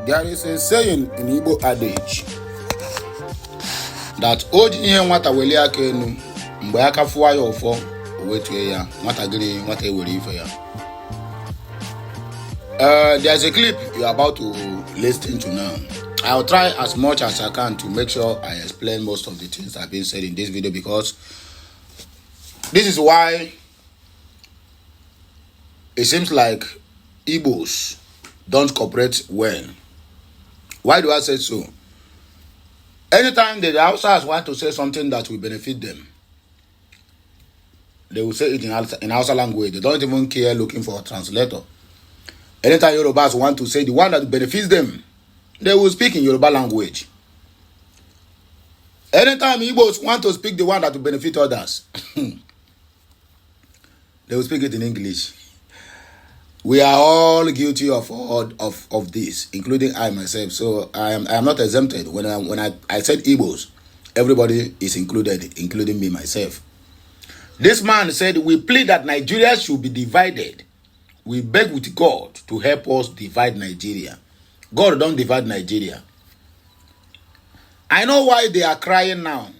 There is a saying in Igbo adage that oji ihe nwata weli aka enu mgbe aka fụwa ya ụfọ o wetue ya nwata ewere ife ya. There's a clip you're about to listen to now. I'll try as much as I can to make sure I explain most of the things that have been said in this video, because this is why it seems like Igbos don't cooperate well. Why do I say so? Anytime the Hausas want to say something that will benefit them, they will say it in Hausa language. They don't even care looking for a translator. Anytime Yorubas want to say the one that benefits them, they will speak in Yoruba language. Anytime Igbos want to speak the one that will benefit others, they will speak it in English. We are all guilty of this, including I myself. So I am not exempted. When I said Igbos, everybody is included, including me myself. This man said, we plead that Nigeria should be divided. We beg with God to help us divide Nigeria. God don't divide Nigeria. I know why they are crying now.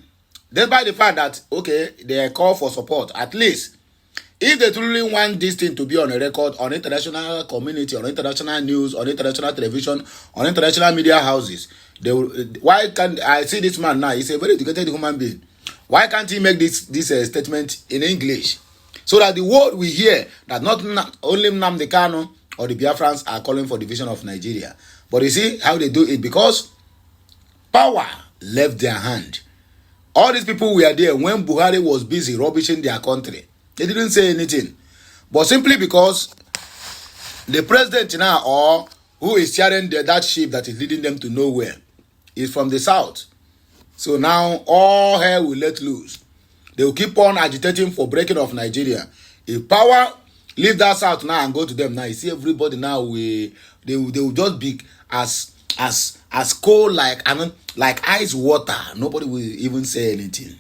Despite the fact that, okay, they call for support. At least, if they truly want this thing to be on a record, on international community, on international news, on international television, on international media houses, they will, why can't I see this man now? He's a very educated human being. Why can't he make this statement in English? So that the world will hear that not only Nnamdi Kanu or the Biafrans are calling for division of Nigeria. But you see how they do it, because power left their hand. All these people were there when Buhari was busy rubbishing their country. They didn't say anything. But simply because the president now, or who is steering that ship that is leading them to nowhere, is from the south. So now all hell will let loose. They will keep on agitating for breaking of Nigeria. If power leave that south now and go to them now, you see everybody now they will just be as cold like ice water. Nobody will even say anything.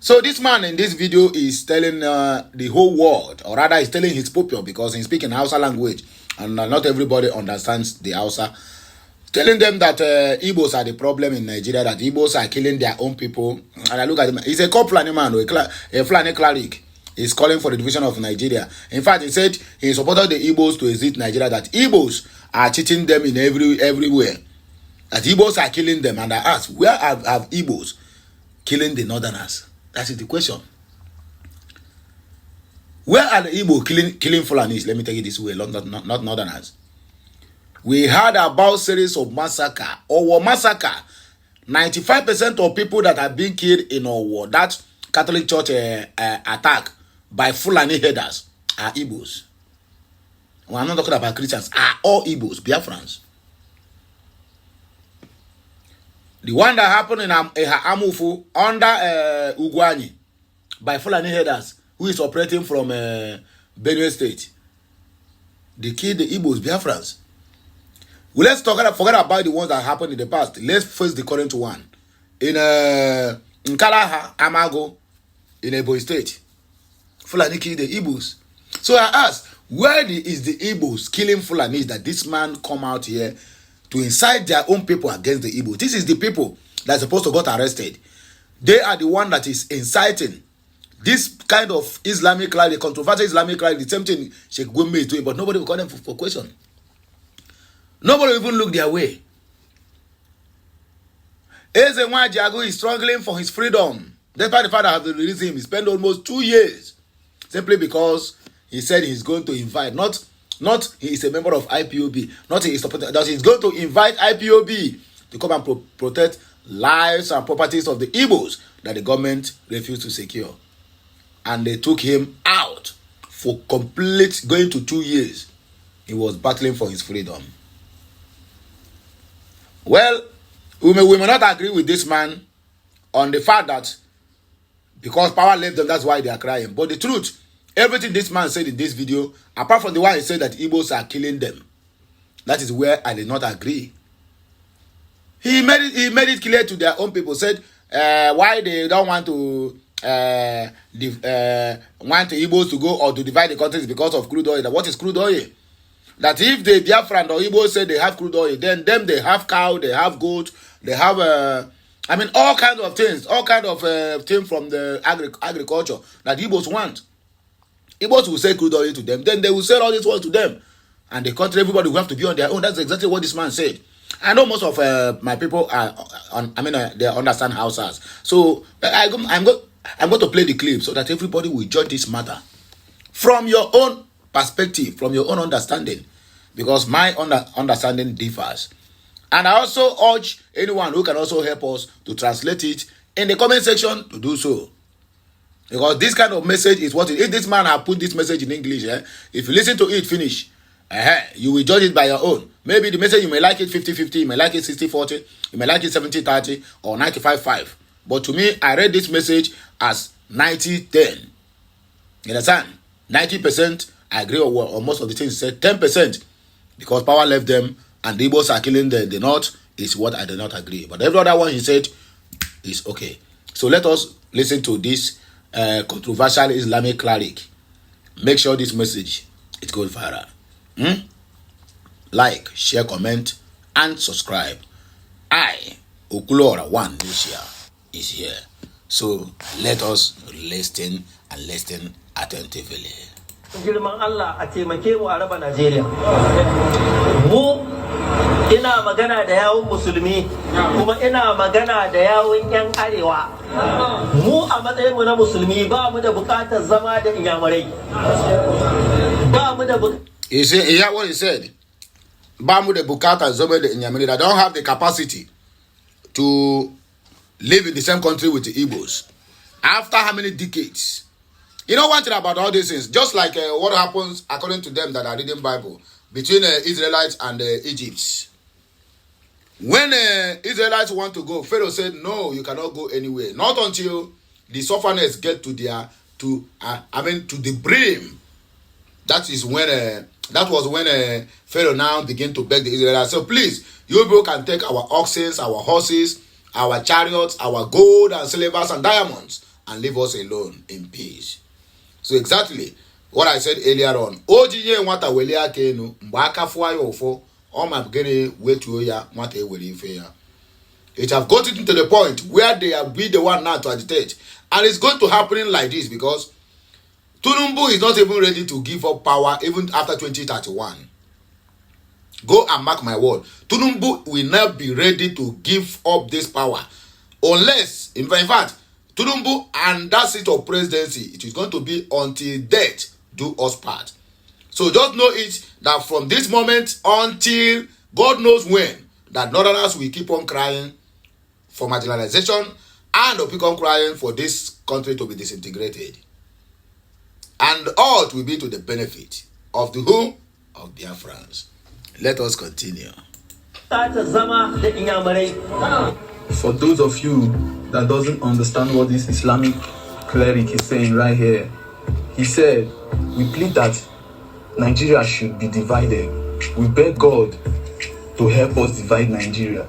So this man in this video is telling the whole world, or rather he's telling his people, because he's speaking Hausa language and not everybody understands the Hausa, telling them that Igbos are the problem in Nigeria, that Igbos are killing their own people. And I look at him, he's a Fulani man, a Fulani Cleric. He's calling for the division of Nigeria. In fact, he said he supported the Igbos to exit Nigeria, that Igbos are cheating them in everywhere. That Igbos are killing them. And I asked, where have Igbos killing the Northerners? That is the question. Where are the Igbo killing Fulanis? Let me take it this way, not Northerners. We heard about series of massacre. Owo massacre. 95% of people that are being killed in Owo, that Catholic Church attack by Fulani headers, are Igbos. We are not talking about Christians. Are all Igbos, Biafrans. The one that happened in Amufu under Ugwani by Fulani headers, who is operating from Benue State. They killed the Igbos, Biafrans. Well, let's forget about the ones that happened in the past. Let's face the current one. In Kalaha, Amago, in Ebonyi State, Fulani killed the Igbos. So I asked, where is the Igbos killing Fulanis that this man come out here to incite their own people against the Igbos? This is the people that are supposed to got arrested. They are the one that is inciting this kind of Islamic clan, the controversial Islamic clan, the same thing Sheikh Gwembe is doing, but nobody will call them for question. Nobody will even look their way. Eze Nwajiagu is struggling for his freedom. Despite the fact that they released him, he spent almost 2 years simply because he said he's going to invite, not he is a member of IPOB, not he is supporting, that he's going to invite IPOB to come and protect lives and properties of the Igbos that the government refused to secure. And they took him out for complete, going to 2 years. He was battling for his freedom. Well, we may not agree with this man on the fact that because power left them, that's why they are crying. But the truth, everything this man said in this video, apart from the one he said that Igbos are killing them, that is where I did not agree. He made it clear to their own people, said why they don't want to want the Igbos to go or to divide the countries because of crude oil. What is crude oil? That if the Biafra or Igbo say they have crude oil, then them they have cow, they have goat, they have all kinds of things, things from the agriculture that Igbos want. Igbos will sell crude oil to them, then they will sell all this oil to them. And the country, everybody will have to be on their own. That's exactly what this man said. I know most of my people they understand Hausas. So I'm going to play the clip so that everybody will judge this matter from your own perspective, from your own understanding, because my understanding differs. And I also urge anyone who can also help us to translate it in the comment section to do so. Because this kind of message is what if this man had put this message in English, if you listen to it, finish, you will judge it by your own. Maybe the message, you may like it 50-50, you may like it 60-40, you may like it 70-30, or 95-5. But to me, I read this message as 90-10. You understand? 90%, I agree on most of the things he said. 10%, because power left them, and the Igbos are killing the North, is what I do not agree. But every other one he said is okay. So let us listen to this controversial Islamic cleric. Make sure this message, it goes viral. Like, share, comment, and subscribe. I, Okulora One Lucia, is here. So let us listen and listen attentively. Girman Allah a taimake mu a raba Najeriya. Mu ina magana da yawun musulmi kuma ina magana da yawun yan arewa. Mu a matsayin mu na musulmi ba mu da bukatar zama da inyamurai. Ba mu da You see, you hear what he said? Ba mu da bukatar zama da inyamurai. They don't have the capacity to live in the same country with the Igbos. After how many decades? You know one thing about all these things, just like what happens according to them that are reading Bible between Israelites and Egypt. When Israelites want to go, Pharaoh said, "No, you cannot go anywhere. Not until the sufferners get to to the brim." That was when Pharaoh now began to beg the Israelites. So please, you people can take our oxen, our horses, our chariots, our gold and silvers and diamonds, and leave us alone in peace. So exactly what I said earlier on. Ojiye nwata wele aka enu mgbe aka fụa ya ụfụ ọ ma gịnị wetuo ya nwata ewere ife ya. It have gotten to the point where they have been the one now to agitate. And it's going to happen like this because Tinubu is not even ready to give up power even after 2031. Go and mark my word. Tinubu will not be ready to give up this power unless, in fact, Tinubu and that seat of presidency, it is going to be until death do us part. So just know it that from this moment until God knows when, that Northerners will keep on crying for marginalization and will keep on crying for this country to be disintegrated. And all it will be to the benefit of the who? Of Biafrans. Let us continue. For those of you that doesn't understand what this Islamic cleric is saying right here, he said, we plead that Nigeria should be divided. We beg God to help us divide Nigeria.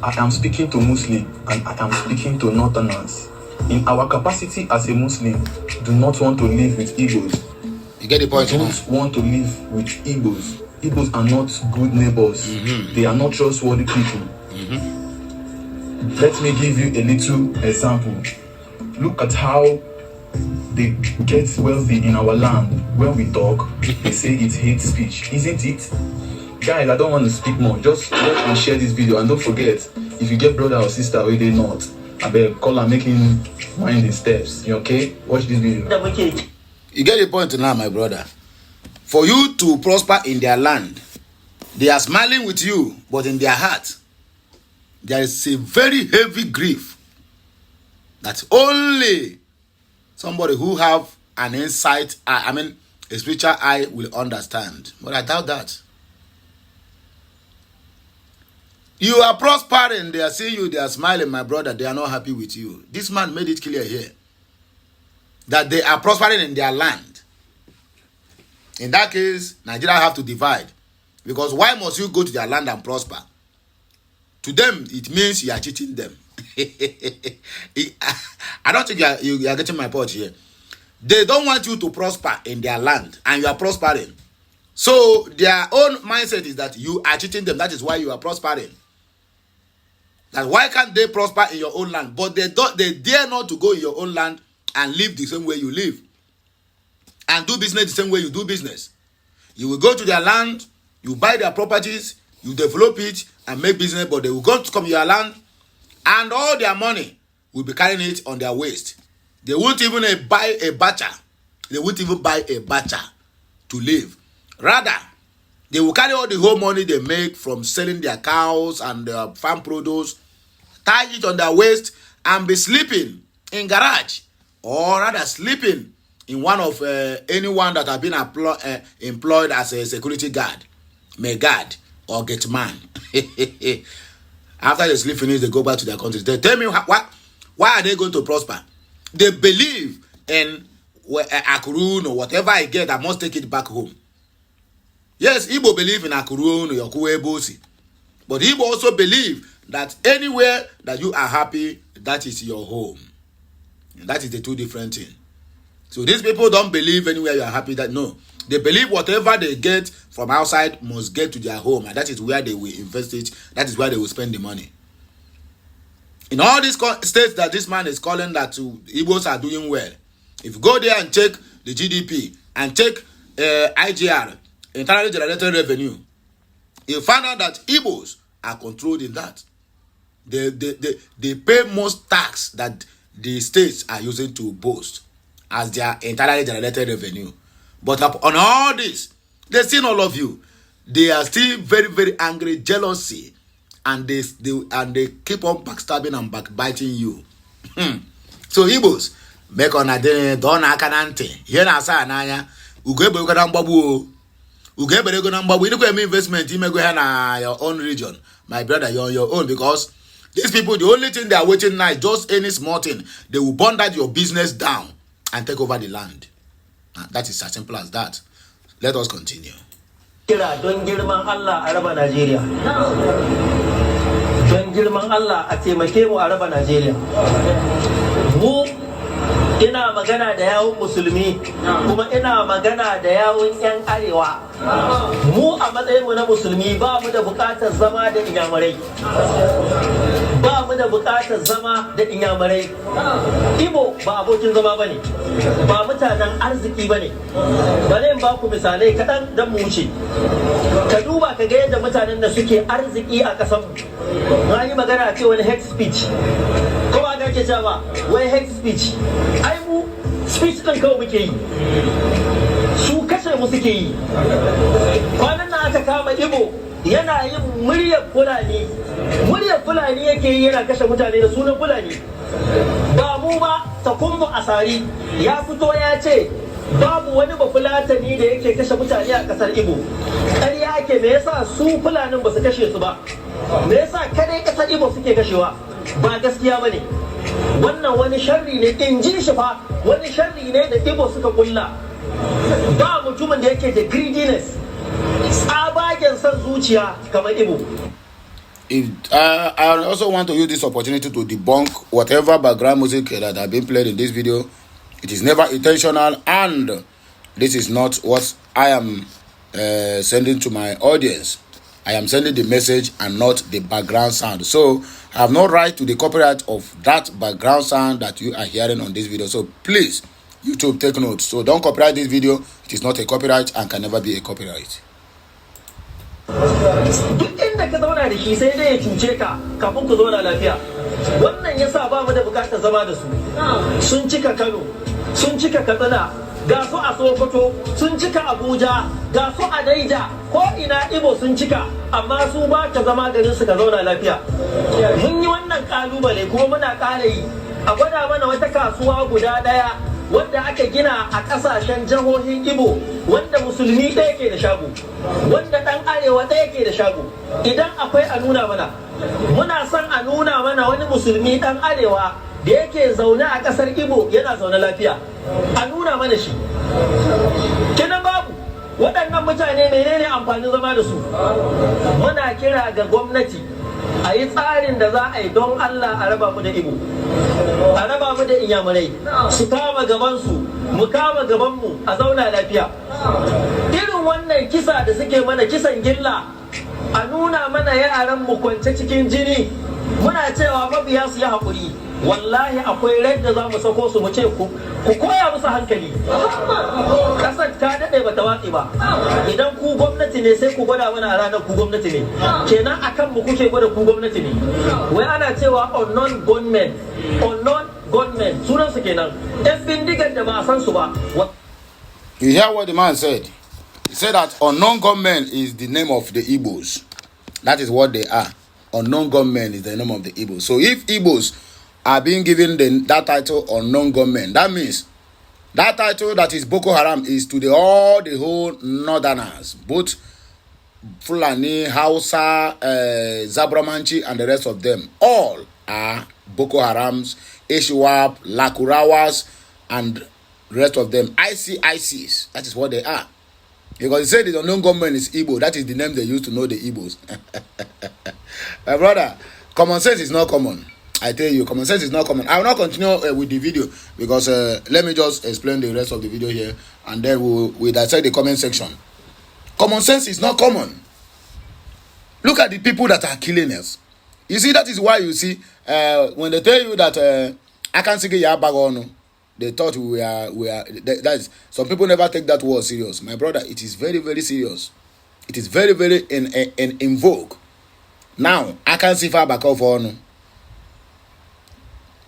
I am speaking to Muslims and I am speaking to Northerners. In our capacity as a Muslim, do not want to live with Igbos. You get the point? Don't want to live with Igbos. Igbos are not good neighbors. They are not trustworthy people. Let me give you a little example. Look at how they get wealthy in our land. When we talk, they say it's hate speech. Isn't it? Guys, I don't want to speak more. Just watch and share this video. And don't forget, if you get brother or sister or they not, I better call and make him mind his steps. You okay? Watch this video. You get the point now, my brother. For you to prosper in their land, they are smiling with you, but in their heart, there is a very heavy grief that only somebody who have an insight, a spiritual eye will understand. But I doubt that. You are prospering, they are seeing you, they are smiling, my brother, they are not happy with you. This man made it clear here that they are prospering in their land. In that case, Nigeria have to divide. Because why must you go to their land and prosper? To them, it means you are cheating them. I don't think you are getting my point here. They don't want you to prosper in their land, and you are prospering. So their own mindset is that you are cheating them. That is why you are prospering. That why can't they prosper in your own land? But they dare not to go in your own land and live the same way you live. And do business the same way you do business. You will go to their land, you buy their properties, you develop it and make business, but they will go to come to your land and all their money will be carrying it on their waist. They won't even buy a batcher. They won't even buy a batcher to live. Rather, they will carry all the whole money they make from selling their cows and their farm produce, tie it on their waist and be sleeping in garage, or rather sleeping in one of anyone that have been employed as a security guard, may guard or gate man. After they sleep finish, they go back to their country. They tell me why are they going to prosper? They believe in Akurun or whatever I get, I must take it back home. Yes, Igbo believe in Akurun or Yokuwebosi. But Igbo also believe that anywhere that you are happy, that is your home. And that is the two different things. So these people don't believe anywhere you are happy. That no. They believe whatever they get from outside must get to their home. And that is where they will invest it. That is where they will spend the money. In all these states that this man is calling that Igbos are doing well, if you go there and check the GDP and check IGR, internally generated revenue, you find out that Igbos are controlled in that. They pay most tax that the states are using to boast as their internally generated revenue. But on all this, they see all of you. They are still very, very angry, jealousy, and they keep on backstabbing and backbiting you. So Igbos, make on a day, don't akanante. Here na sa anaya. Ugebe go na mbabu. Ugebe go na mbabu. You go investment. You may go na your own region, my brother. You're on your own, because these people, the only thing they are waiting now is just any small thing. They will burn that your business down and take over the land. That is as simple as that. Let us continue. Kira don girman Allah a raba Najeriya. Don girman Allah a taimake mu a raba Najeriya. Mu ina magana da yawun musulmi, kuma ina magana da yawun 'yan arewa. Mu a matsayinmu na musulmi ba mu da bukatar zama da inyamurai. Ba mu da bukatar zama da inyamurai. Igbo ba abokin zama bane, ba mutanen arziki bane. Bari in ba ku misalai kaɗan don mu wuce. Ka duba ka ga yadda mutanen da suke arziki a ƙasar mu. Na yi magana ce wani hate speech. Ko ba ga ke cewa wai hate speech. Ai mu speech ɗin kawai muke yi. Su kashe mu suke yi. Kwanan nan aka kama Igbo yana yin muryar Fulani. Muryar Fulani yake yi, yana kashe mutane da sunan Fulani. Ba mu ba, Takumbu Asari ya fito ya ce babu wani bafulatani da yake kashe mutane a kasar Igbo. Ƙarya ake, me yasa su Fulanin ba su kashe su ba? Me yasa kadai kasar Igbo suke kashewa? Ba gaskiya bane. Wannan wani sharri ne, in ji shi fa, wani sharri ne da Igbo suka kulla. Ba mutumin da yake da greediness, tsabagen san zuciya kamar Igbo. I also want to use this opportunity to debunk whatever background music that have been played in this video. It is never intentional, and this is not what I am sending to my audience. I am sending the message and not the background sound. So I have no right to the copyright of that background sound that you are hearing on this video. So please, YouTube, take note. So don't copyright this video. It is not a copyright and can never be a copyright. Duk inda ka zauna da shi sai dai ya cuce ka kafin ku zauna lafiya. Wannan yasa ba mu da bukatar zama da su. Sun cika Kano, sun cika Katsina, ga su a Sokoto, sun cika Abuja, ga su a Naija, ko ina Igbo sun cika, amma su ba ka zama garin su ka zauna lafiya. Mun yi wannan kalubale kuma muna ƙara yi. A gwada mana wata kasuwa guda ɗaya wanda aka gina a ƙasashen jihohin Igbo, wanda musulmi ɗaya ke da shago, wanda ɗan arewa ɗaya ke da shago. Idan akwai a nuna mana. Muna son a nuna mana wani musulmi ɗan arewa da yake zaune a ƙasar Igbo yana zaune lafiya. A nuna mana shi. Kinan babu. Waɗannan mutane menene amfanin zama da su? Muna kira ga gwamnati a yi tsarin da za a yi don Allah a raba mu da Igbo, a raba mu da Inyamurai, su kama gabansu, mu kama gabanmu a zauna lafiya. Irin irin wannan kisa da suke mana kisan gilla a nuna mana yaran mu kwance cikin jini muna cewa mabiya su yi haƙuri wallahi akwai rai da za mu sako su mu ce ku koya musu hankali kasar ta daɗe ba ta watsi ba idan ku gwamnati ne sai ku gwada mana a ranar ku gwamnati ne kenan akan mu kuke gwada ku gwamnati ne wai ana cewa unknown gunmen sunan su kenan yan bindigar da ba a san su ba. You hear what the man said? He said that unknown gunmen is the name of the Igbos. That is what they are. Unknown gunmen is the name of the Igbos. So if Igbos are being given that title unknown gunmen, that means that title that is Boko Haram is to the whole northerners, both Fulani, Hausa, Zabramanchi, and the rest of them. All are Boko Harams, Ishwap, Lakurawas, and the rest of them. ICICs. That is what they are. Because he said the unknown gunmen is Igbo. That is the name they use to know the Igbos. My brother, common sense is not common. I tell you, common sense is not common. I will not continue with the video because let me just explain the rest of the video here, and then we'll dissect the comment section. Common sense is not common. Look at the people that are killing us. You see, that is why you see when they tell you that I can't see your bag on. They thought we are that is, some people never take that word serious. My brother, it is very, very serious. It is very, very in vogue. Now, I can't see far back off on.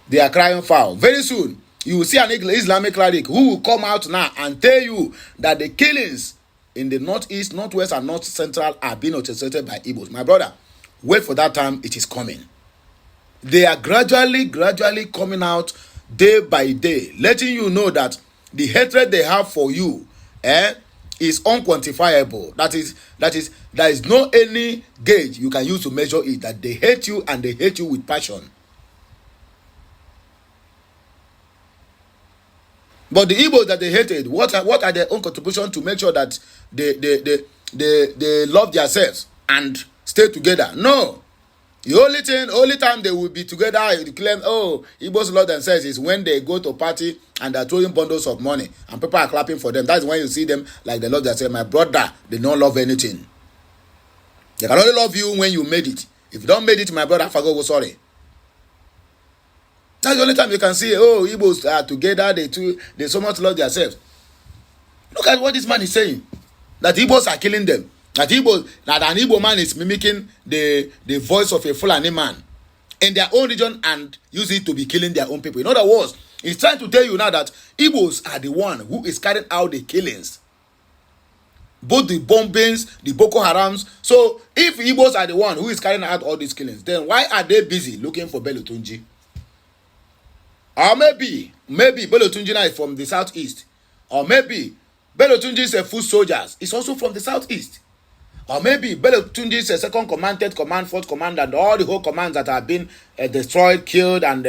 They are crying foul. Very soon, you will see an Islamic cleric who will come out now and tell you that the killings in the northeast, northwest, and north central are being orchestrated by Igbos. My brother, wait for that time. It is coming. They are gradually coming out day by day, letting you know that the hatred they have for you is unquantifiable. There is no any gauge you can use to measure it. That they hate you, and they hate you with passion. But the Igbos that they hated, what are their own contribution to make sure that they love themselves and stay together? No. The only time they will be together, they claim, oh, Igbos love themselves is when they go to party and they're throwing bundles of money and people are clapping for them. That's when you see them like they love themselves. My brother, they don't love anything. They can only love you when you made it. If you don't made it, my brother, forgo, sorry. That's the only time you can see, oh, Igbos are together, they so much love themselves. Look at what this man is saying. That Igbos are killing them. That an Igbo man is mimicking the voice of a Fulani man in their own region and use it to be killing their own people. In other words, he's trying to tell you now that Igbos are the one who is carrying out the killings. Both the bombings, the Boko Harams. So, if Igbos are the one who is carrying out all these killings, then why are they busy looking for Bello Tunji? Or maybe Bello Tunji now is from the southeast. Or maybe Bello Tunji is a foot soldiers. It's also from the southeast. Or maybe Bello Tunji is a second command, third command, fourth command, and all the whole commands that have been destroyed, killed, and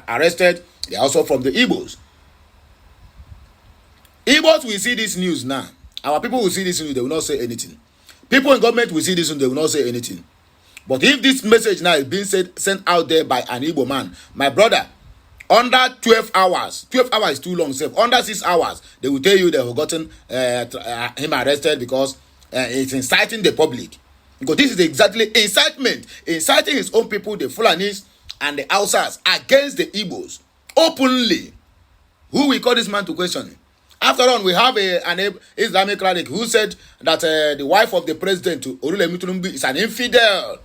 arrested, they are also from the Igbos. Igbos will see this news now. Our people will see this news, they will not say anything. People in government will see this news, they will not say anything. But if this message now is being sent out there by an Igbo man, my brother, under 12 hours is too long, save. Under 6 hours, they will tell you they have gotten him arrested because it's inciting the public. Because this is exactly incitement, inciting his own people, the Fulanis and the Hausas, against the Igbos, openly. Who will call this man to question? After all, we have an Islamic cleric who said that the wife of the president, Orulemi Tinubu, is an infidel,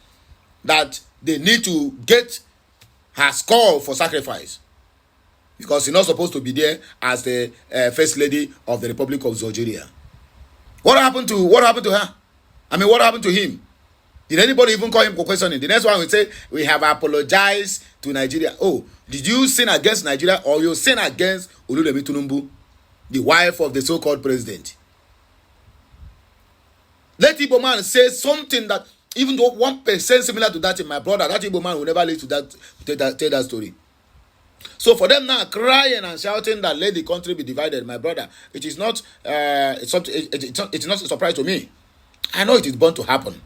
that they need to get her skull for sacrifice. Because she's not supposed to be there as the first lady of the Republic of Nigeria. What happened to her? I mean, what happened to him? Did anybody even call him for questioning? The next one will say, we have apologized to Nigeria. Oh, did you sin against Nigeria or you sin against Oluremi Tinubu, the wife of the so-called president? Let Igbo man say something that, even though 1% similar to that in my brother, that Igbo man will never live to tell that story. So for them now crying and shouting that let the country be divided, my brother, it is not it's not a surprise to me. I know it is bound to happen.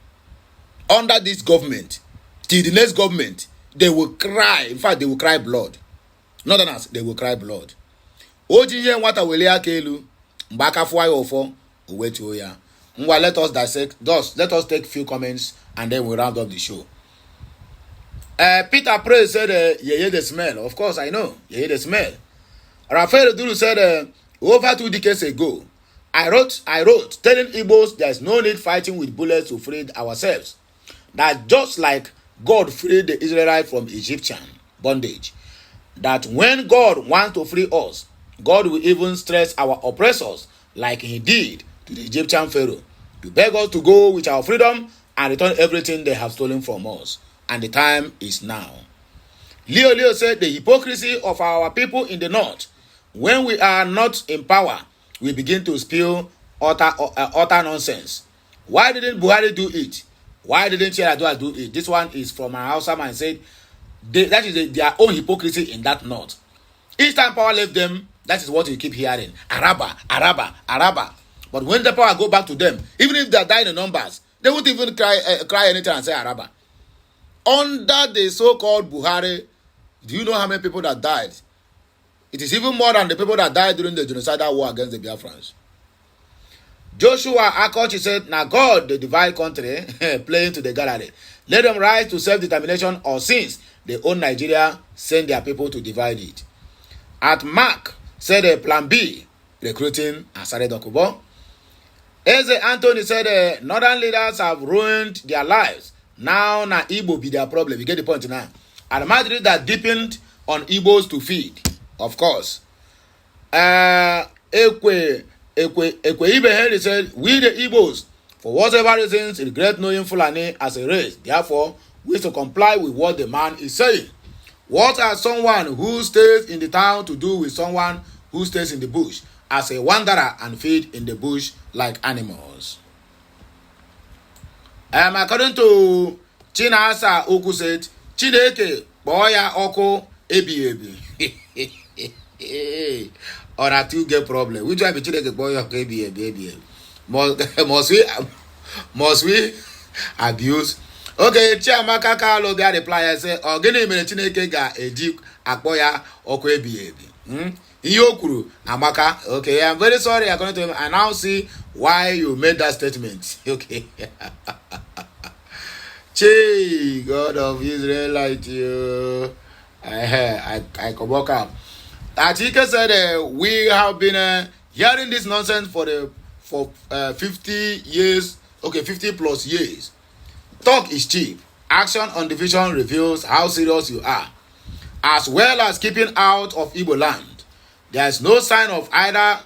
Under this government, till the next government, they will cry. In fact, they will cry blood. Northerners, they will cry blood. Ojinye nwata wele akelu, mbaka fuwa ofo, Wait to ya. Well, let us dissect. Let us take few comments and then we'll round up the show. Peter Praise said, you hear the smell. Of course, I know. You hear the smell. Rafael Dulu said, over 2 decades ago, I wrote, telling Igbos there's no need fighting with bullets to free ourselves. That just like God freed the Israelites from Egyptian bondage, that when God wants to free us, God will even stress our oppressors like he did to the Egyptian Pharaoh, to beg us to go with our freedom and return everything they have stolen from us. And the time is now. Leo said the hypocrisy of our people in the north, when we are not in power, we begin to spew utter nonsense. Why didn't Buhari do it? Why didn't Yar'Adua do it? This one is from an Hausa man said that is their own hypocrisy in that north. Each time power left them, that is what you keep hearing. Araba, Araba, Araba. But when the power go back to them, even if they are dying in numbers, they won't even cry anything and say Araba. Under the so-called Buhari, do you know how many people that died? It is even more than the people that died during the genocidal war against the Biafrans. Joshua Akochi said, now God, the divine country, playing to the gallery. Let them rise to self-determination, or since they own Nigeria, send their people to divide it. At Mark said, plan B, recruiting Asare Dokubo. Eze Anthony said, northern leaders have ruined their lives. Now Igbo be their problem. You get the point now. And Madrid that deepened on Igbos to feed. Of course. Ekwe Ibe said, we the Igbos, for whatever reasons, regret knowing Fulani as a race. Therefore, we to comply with what the man is saying. What has someone who stays in the town to do with someone who stays in the bush as a wanderer and feed in the bush like animals? According to Chinasa Oku said, Chineke boya oko ebi ebi. Or a 2 get problem. Which one be Chineke boya oko ebi ebi? Must we abuse? Okay, Chiamaka Carlo got reply and say, oh, gini mere Chineke ga eji akboya oko ebi ebi. Iyokuru Amaka. Okay, I'm very sorry. According to him, I now see why you made that statement. Okay. Che, God of Israel, like you. I come back up. Atika said we have been hearing this nonsense for 50 years. Okay, 50 plus years. Talk is cheap. Action on division reveals how serious you are, as well as keeping out of Igbo land. There is no sign of either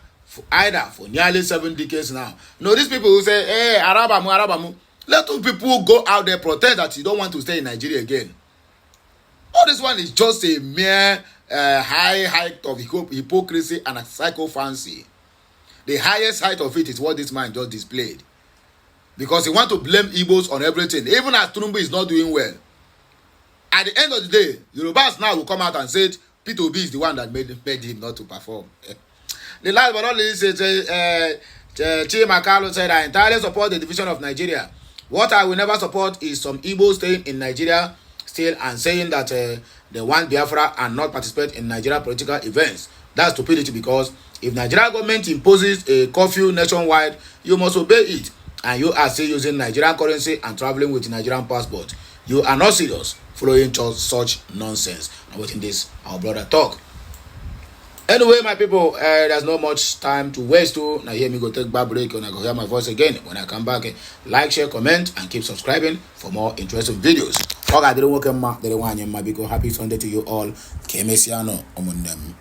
for nearly 7 decades now. No, these people who say, hey, Arabamu. Let those people go out there protest that you don't want to stay in Nigeria again. All this one is just a mere high height of hypocrisy and a psychophancy. The highest height of it is what this man just displayed. Because he wants to blame Igbos on everything. Even as Tunumbu is not doing well. At the end of the day, Yorubas now will come out and say, P2B is the one that made him not to perform. The last but not least, Chima Carlo said, I entirely support the division of Nigeria. What I will never support is some Igbos staying in Nigeria still and saying that they want Biafra and not participate in Nigeria political events. That's stupidity, because if Nigeria government imposes a curfew nationwide, you must obey it. And you are still using Nigerian currency and traveling with Nigerian passport. You are not serious following such nonsense. And within this, our brother talk. Anyway, my people, there's not much time to waste. Now hear me go take back break and I go hear my voice again. When I come back, like, share, comment, and keep subscribing for more interesting videos. Okay, I didn't work in my happy Sunday to you all. Kemesiano Omundem.